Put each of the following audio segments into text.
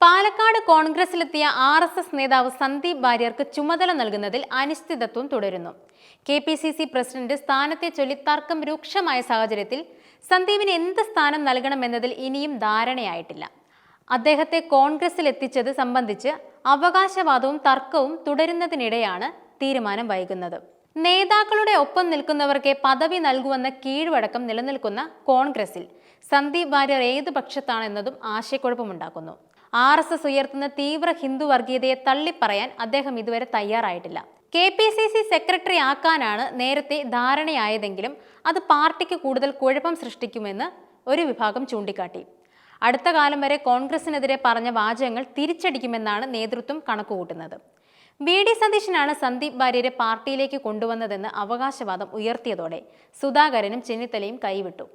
Palakkad കോൺഗ്രസിലെത്തിയ RSS നേതാവ് സന്ദീപ് വാര്യർക്ക് ചുമതല നൽകുന്നതിൽ അനിശ്ചിതത്വം തുടരുന്നു. കെപിസിസി പ്രസിഡന്റ് സ്ഥാനത്തെ ചൊല്ലി തർക്കം രൂക്ഷമായ സാഹചര്യത്തിൽ സന്ദീപിന് എന്ത് സ്ഥാനം നൽകണമെന്നതിൽ ഇനിയും ധാരണയായിട്ടില്ല. അദ്ദേഹത്തെ കോൺഗ്രസിൽ എത്തിച്ചത് സംബന്ധിച്ച് അവകാശവാദവും തർക്കവും തുടരുന്നതിനിടെയാണ് തീരുമാനം വൈകുന്നത്. നേതാക്കളുടെ ഒപ്പം നിൽക്കുന്നവർക്ക് പദവി നൽകുമെന്ന കീഴ്വഴക്കം നിലനിൽക്കുന്ന കോൺഗ്രസിൽ സന്ദീപ് വാര്യർ ഏതു പക്ഷത്താണെന്നതും ആശയക്കുഴപ്പമുണ്ടാക്കുന്നു. ആർഎസ്എസ് ഉയർത്തുന്ന തീവ്ര ഹിന്ദു വർഗീയതയെ തള്ളിപ്പറയാൻ അദ്ദേഹം ഇതുവരെ തയ്യാറായിട്ടില്ല. കെപിസിസി സെക്രട്ടറി ആക്കാനാണ് നേരത്തെ ധാരണയായതെങ്കിലും അത് പാർട്ടിക്ക് കൂടുതൽ കുഴപ്പം സൃഷ്ടിക്കുമെന്ന് ഒരു വിഭാഗം ചൂണ്ടിക്കാട്ടി. അടുത്ത കാലം വരെ കോൺഗ്രസിനെതിരെ പറഞ്ഞ വാചകങ്ങൾ തിരിച്ചടിക്കുമെന്നാണ് നേതൃത്വം കണക്കുകൂട്ടുന്നത്. വി.ഡി. സതീശനാണ് സന്ദീപ് വാര്യരെ പാർട്ടിയിലേക്ക് കൊണ്ടുവന്നതെന്ന് അവകാശവാദം ഉയർത്തിയതോടെ സുധാകരനും ചെന്നിത്തലയും കൈവിട്ടു.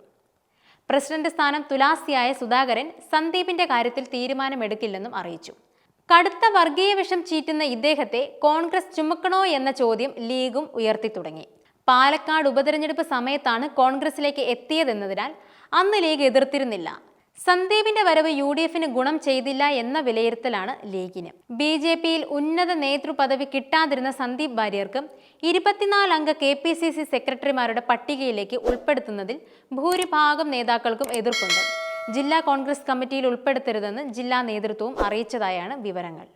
പ്രസിഡന്റ് സ്ഥാനം തുലാസിയായ സുധാകരൻ സന്ദീപിന്റെ കാര്യത്തിൽ തീരുമാനമെടുക്കില്ലെന്നും അറിയിച്ചു. കടുത്ത വർഗീയ വിഷം ചീറ്റുന്ന ഇദ്ദേഹത്തെ കോൺഗ്രസ് ചുമക്കണോ എന്ന ചോദ്യം ലീഗും ഉയർത്തി തുടങ്ങി. പാലക്കാട് ഉപതെരഞ്ഞെടുപ്പ് സമയത്താണ് കോൺഗ്രസിലേക്ക് എത്തിയതെന്നതിനാൽ അന്ന് ലീഗ് എതിർത്തിരുന്നില്ല. സന്ദീപിന്റെ വരവ് യു.ഡി.എഫിന് ഗുണം ചെയ്തില്ല എന്ന വിലയിരുത്തലാണ് ലീഗിന്. ബി.ജെ.പിയിൽ ഉന്നത നേതൃപദവി കിട്ടാതിരുന്ന സന്ദീപ് വാര്യർക്ക് 24 അംഗ കെപിസിസി സെക്രട്ടറിമാരുടെ പട്ടികയിലേക്ക് ഉൾപ്പെടുത്തുന്നതിൽ ഭൂരിഭാഗം നേതാക്കൾക്കും എതിർപ്പുണ്ട്. ജില്ലാ കോൺഗ്രസ് കമ്മിറ്റിയിൽ ഉൾപ്പെടുത്തരുതെന്ന് ജില്ലാ നേതൃത്വവും അറിയിച്ചതായാണ് വിവരങ്ങൾ.